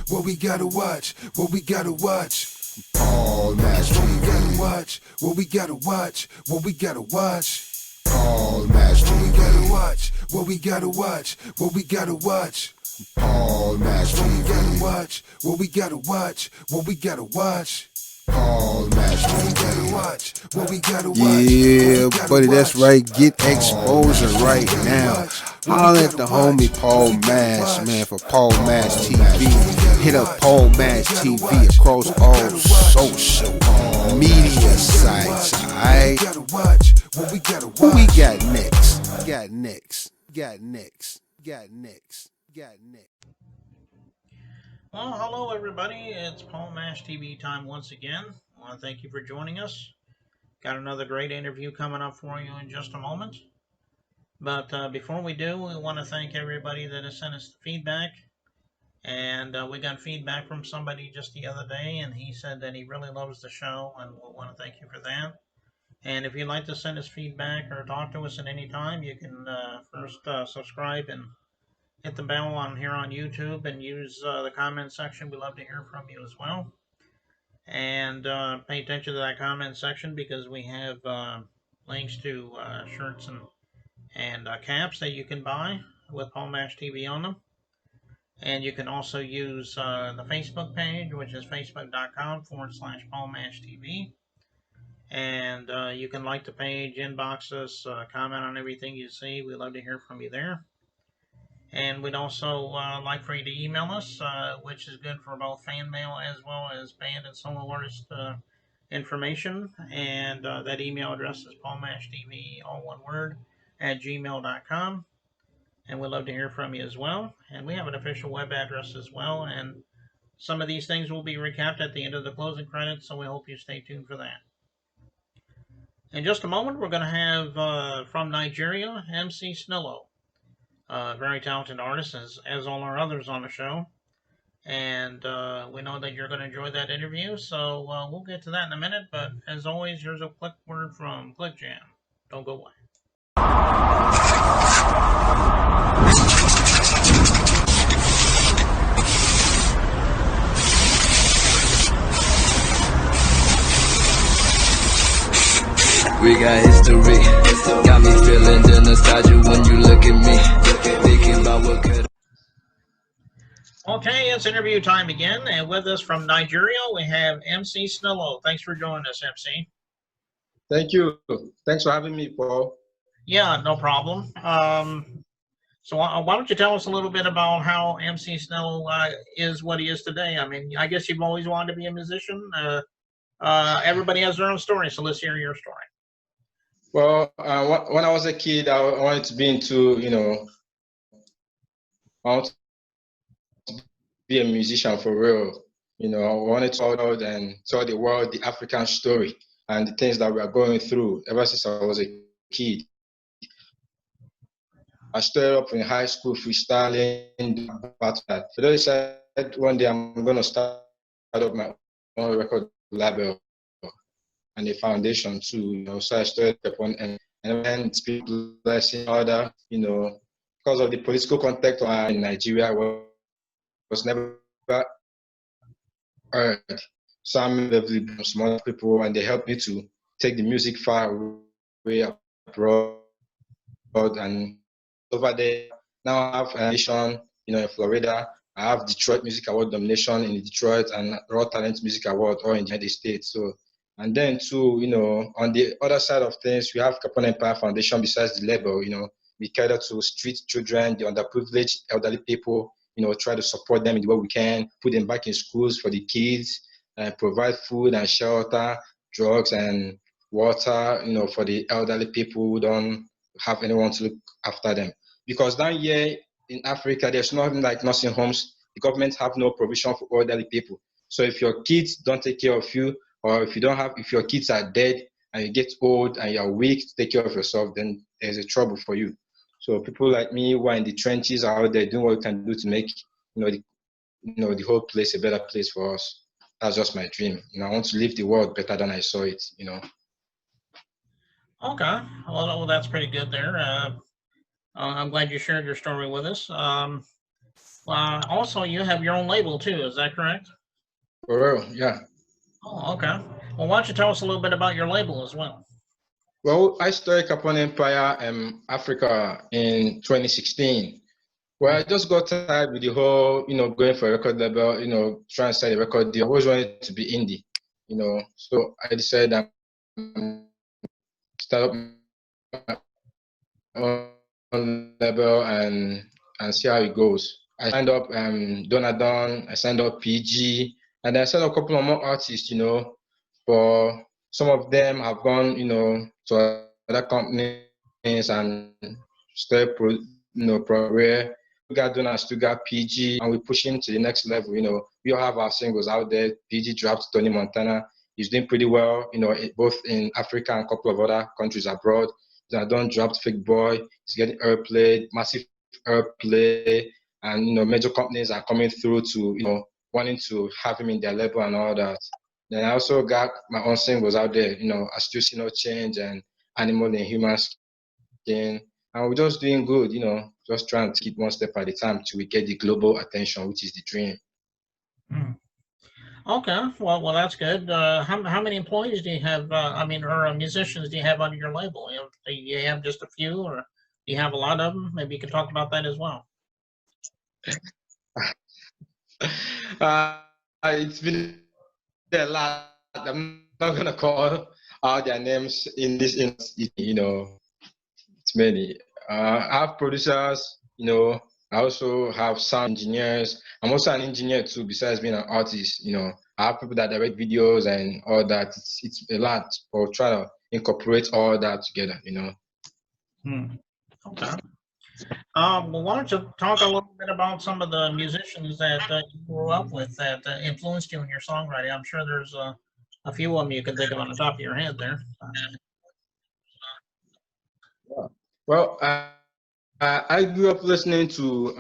what we gotta watch, what we gotta watch. Paul Match TV. What we gotta watch, what we gotta watch, what we gotta watch. Paul Match TV. What we gotta watch, what we gotta watch, what we gotta watch. Paul Match TV. What we gotta watch, what we gotta watch, what we gotta watch. Paul Match TV. What we gotta watch, what we gotta watch. Yeah, buddy, that's right. Get exposure right now. Holler at the homie Paul Match, man, for Paul Match TV. Hit up Paul Match TV across all social media sites, alright? Who we got next? Got next. Well, hello everybody. It's Paul Mash TV time once again. I want to thank you for joining us. Got another great interview coming up for you in just a moment. But before we do, we want to thank everybody that has sent us the feedback. And we got feedback from somebody just the other day, and he said that he really loves the show, and we want to thank you for that. And if you'd like to send us feedback or talk to us at any time, you can first subscribe and hit the bell on here on YouTube and use the comment section. We love to hear from you as well. And pay attention to that comment section because we have links to shirts and caps that you can buy with Paul Mash TV on them. And you can also use the Facebook page, which is facebook.com/Paul Mash TV. And you can like the page, inbox us, comment on everything you see. We love to hear from you there. And we'd also like for you to email us, which is good for both fan mail as well as band and solo artist information. And that email address is paulmashtv, all one word, @gmail.com. And we'd love to hear from you as well. And we have an official web address as well. And some of these things will be recapped at the end of the closing credits, so we hope you stay tuned for that. In just a moment, we're going to have from Nigeria, MC Snillow. Very talented artist, as all our others on the show. And we know that you're going to enjoy that interview, so we'll get to that in a minute. But as always, here's a quick word from Click Jam. Don't go away. We got history, got me feeling the nostalgia when you look at me, thinking about what could. Okay, it's interview time again, and with us from Nigeria, we have MC Snillow. Thanks for joining us, MC. Thank you. Thanks for having me, Paul. Yeah, no problem. So why don't you tell us a little bit about how MC Snillow is what he is today? I mean, I guess you've always wanted to be a musician. Everybody has their own story, so let's hear your story. Well, when I was a kid, I wanted to be into, I wanted to be a musician for real. I wanted to go out and tell the world the African story and the things that we are going through ever since I was a kid. I started up in high school freestyling about that. So I decided one day I'm going to start up my own record label and a foundation too, so I started upon and then people blessing other, because of the political context in Nigeria was never heard. So I'm with small people and they helped me to take the music far away abroad and over there. Now I have a foundation, in Florida. I have Detroit Music Award nomination in Detroit and Raw Talent Music Award all in the United States. So. And then too, on the other side of things, we have Capone Empire Foundation besides the label, we cater to street children, the underprivileged elderly people, try to support them in the way we can, put them back in schools for the kids, provide food and shelter, drugs and water, for the elderly people who don't have anyone to look after them. Because down here in Africa, there's nothing like nursing homes. The government have no provision for elderly people. So if your kids don't take care of you, or if your kids are dead and you get old and you're weak to take care of yourself, then there's a trouble for you. So people like me who are in the trenches are out there doing what we can do to make, the whole place a better place for us. That's just my dream. I want to leave the world better than I saw it. Okay, well that's pretty good there. I'm glad you shared your story with us. Also, you have your own label too. Is that correct? For real, yeah. Oh, okay. Well, why don't you tell us a little bit about your label as well? Well, I started Capone Empire Africa in 2016. Well, I just got tired with the whole, going for a record label, trying to sign a record deal. I always wanted to be indie, So I decided I'm start up my own label and see how it goes. I signed up Donadon, I signed up PG, and I signed up a couple of more artists, but some of them have gone, to other companies and started career. We got Don and still got PG, and we're pushing to the next level. We all have our singles out there. PG dropped Tony Montana. He's doing pretty well, both in Africa and a couple of other countries abroad. Don dropped Fake Boy. He's getting airplay, massive airplay, and major companies are coming through to wanting to have him in their label and all that. Then I also got my own singles out there. I still see no change and Animal and Human Skin. And we're just doing good, just trying to keep one step at a time till we get the global attention, which is the dream. Hmm. Okay, well, that's good. How many employees do you have? I mean, or musicians do you have under your label? Do you have just a few, or do you have a lot of them? Maybe you could talk about that as well. It's been a lot. I'm not gonna call all their names in this instance, it's many. I have producers, I also have sound engineers. I'm also an engineer too, besides being an artist, I have people that direct videos and all that. It's a lot, but try to incorporate all that together. Hmm. Okay. Well, why don't you talk a little bit about some of the musicians that you grew up with that influenced you in your songwriting? I'm sure there's a few of them you can think of on the top of your head there. Yeah. Well, I grew up listening to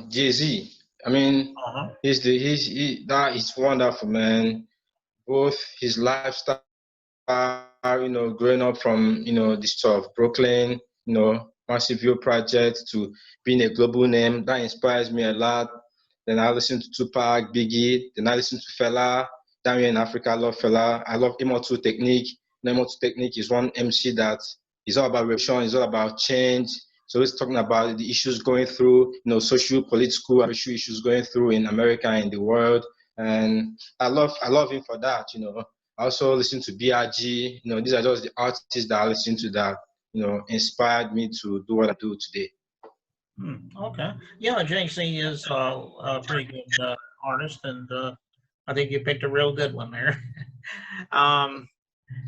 Jay-Z. I mean, Uh-huh. that is wonderful, man. Both his lifestyle, growing up from, the sort of Brooklyn, Massive View Project to being a global name, that inspires me a lot. Then I listen to Tupac, Biggie, then I listen to Fela. Down here in Africa, I love Fela. I love Imo2 Technique. Imo2 Technique is one MC that is all about revolution, it's all about change. So it's talking about the issues going through, social, political, and social issues going through in America and the world. And I love him for that. I also listen to BRG. These are just the artists that I listen to that, inspired me to do what I do today. Okay. Yeah, JC is a pretty good artist, and I think you picked a real good one there. um,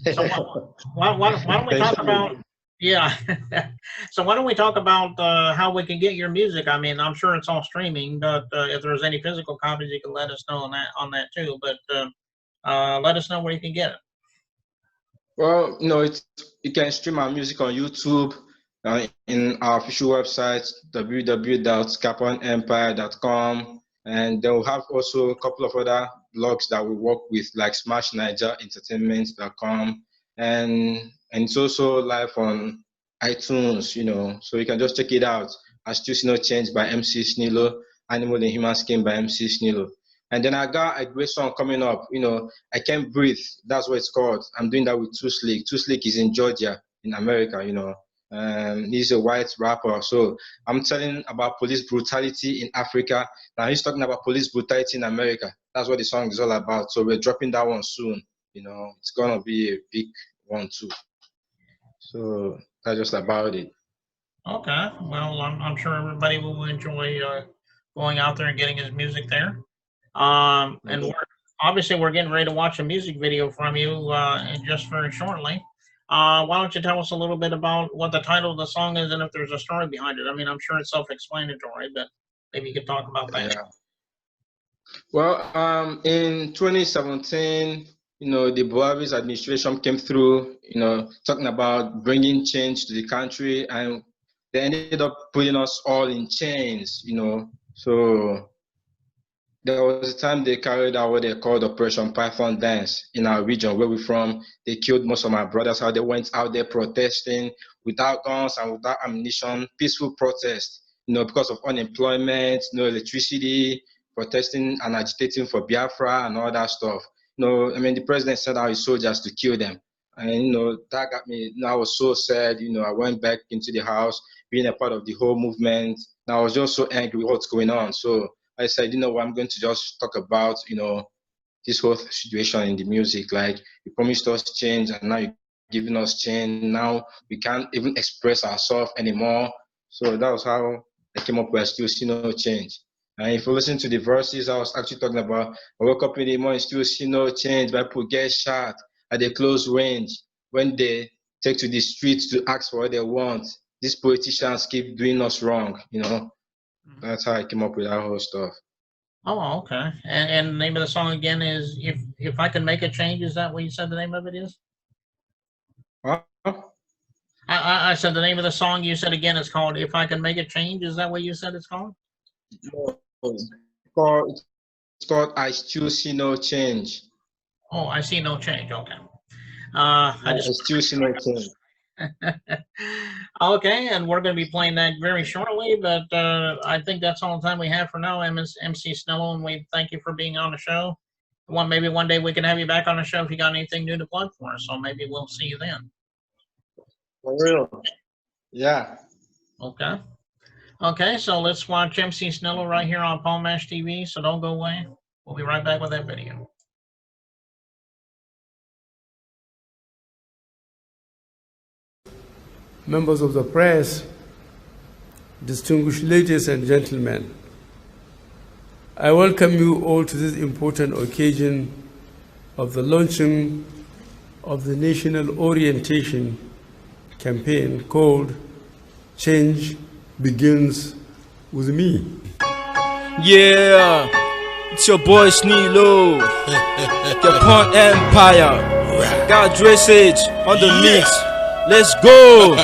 so why don't we Thank talk you. about yeah? So why don't we talk about how we can get your music? I mean, I'm sure it's all streaming, but if there's any physical copies, you can let us know on that too. But let us know where you can get it. Well, you can stream our music on YouTube in our official website, www.caponempire.com. And then we'll have also a couple of other blogs that we work with, like SmashNigerEntertainment.com. And it's also live on iTunes, so you can just check it out. I Still See No Change by MC Snillow, Animal and Human Skin by MC Snillow. And then I got a great song coming up, I Can't Breathe. That's what it's called. I'm doing that with Too Slick. Too Slick is in Georgia, in America. He's a white rapper. So I'm telling about police brutality in Africa. Now he's talking about police brutality in America. That's what the song is all about. So we're dropping that one soon. It's gonna be a big one too. So that's just about it. Okay. Well, I'm sure everybody will enjoy going out there and getting his music there. And Yes. we're getting ready to watch a music video from you and just very shortly. Why don't you tell us a little bit about what the title of the song is and if there's a story behind it? I mean, I'm sure it's self-explanatory, but maybe you could talk about that. Yeah. Well, in 2017, the Buhari's administration came through, talking about bringing change to the country, and they ended up putting us all in chains. So there was a time they carried out what they called Operation Python Dance in our region where we're from. They killed most of my brothers, how they went out there protesting without guns and without ammunition, peaceful protest. because of unemployment, no electricity, protesting and agitating for Biafra and all that stuff. I mean, the president sent out his soldiers to kill them. And, that got me, I was so sad. I went back into the house, being a part of the whole movement. And I was just so angry with what's going on. So I said, what, I'm going to just talk about, this whole situation in the music. Like, you promised us change, and now you're giving us change. Now we can't even express ourselves anymore. So that was how I came up with I Still See No Change. And if you listen to the verses, I was actually talking about, I woke up in the morning, still see no change, but people get shot at the close range when they take to the streets to ask for what they want. These politicians keep doing us wrong, That's how I came up with that whole stuff. Oh, okay. And the name of the song again is If I Can Make a Change. Is that what you said the name of it is? Huh? I said the name of the song you said again is called If I Can Make a Change. Is that what you said it's called? It's called I Still See No Change. Oh, I see no change. Okay. I still see no change. Okay, and we're going to be playing that very shortly, but I think that's all the time we have for now, MC Snillow, and we thank you for being on the show. Maybe one day we can have you back on the show if you got anything new to plug for us, so maybe we'll see you then. For real? Yeah. Okay. Okay, so let's watch MC Snillow right here on Paul Mash TV, so don't go away. We'll be right back with that video. Members of the press, distinguished ladies and gentlemen, I welcome you all to this important occasion of the launching of the National Orientation Campaign called Change Begins With Me. Yeah, it's your boy Snillow, Japan Empire, God dressage on the mix. Let's go!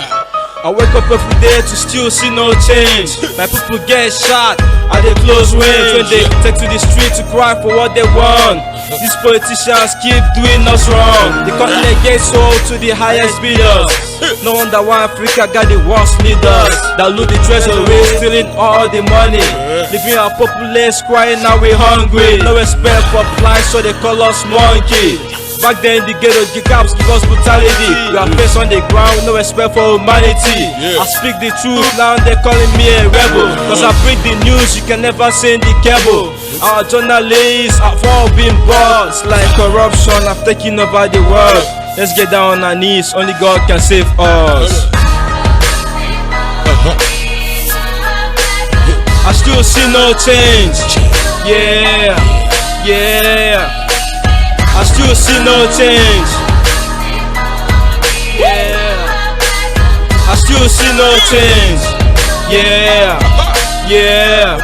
I wake up every day to still see no change. My people get shot at the close range when they take to the street to cry for what they want. These politicians keep doing us wrong. They cutting against soul to the highest bidders. No wonder why Africa got the worst leaders that loot the treasury, stealing all the money, leaving our populace crying now we hungry. No respect for plight, so they call us monkey. Back then the ghetto, the cops give us brutality. We are face on the ground, no respect for humanity. I speak the truth, now they're calling me a rebel. Cause I bring the news, you can never send the cable. Our journalists have all been bought. It's like corruption, I've taken over the world. Let's get down on our knees, only God can save us. I still see no change. Yeah, yeah. I still see no change. Yeah. I still see no change. Yeah. Yeah.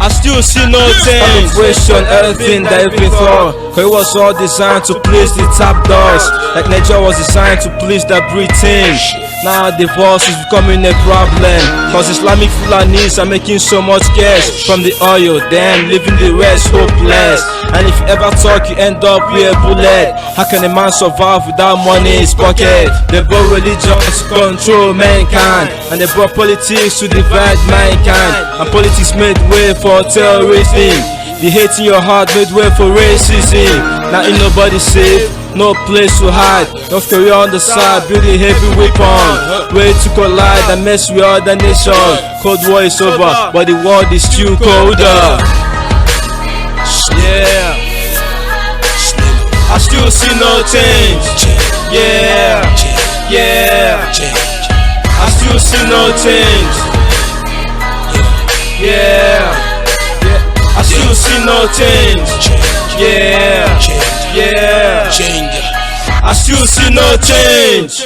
I still see no change. Question everything that you've been thought, cause it was all designed to please the top dogs, like nature was designed to please the Britain. Now divorce is becoming a problem, cause Islamic Fulanis are making so much cash from the oil, then leaving the rest hopeless. And if you ever talk, you end up with a bullet. How can a man survive without money in his pocket? They brought religion to control mankind, and they brought politics to divide mankind, and politics made way for terrorism. The hate in your heart made way for racism. Now ain't nobody safe, no place to hide. North Korea on the side, building heavy weapon, way to collide and mess with other nations. Cold war is over, but the world is still colder. Yeah, I still see no change. Yeah, yeah, I still see no change. Yeah, I still see no change. Yeah, yeah, I still see no change.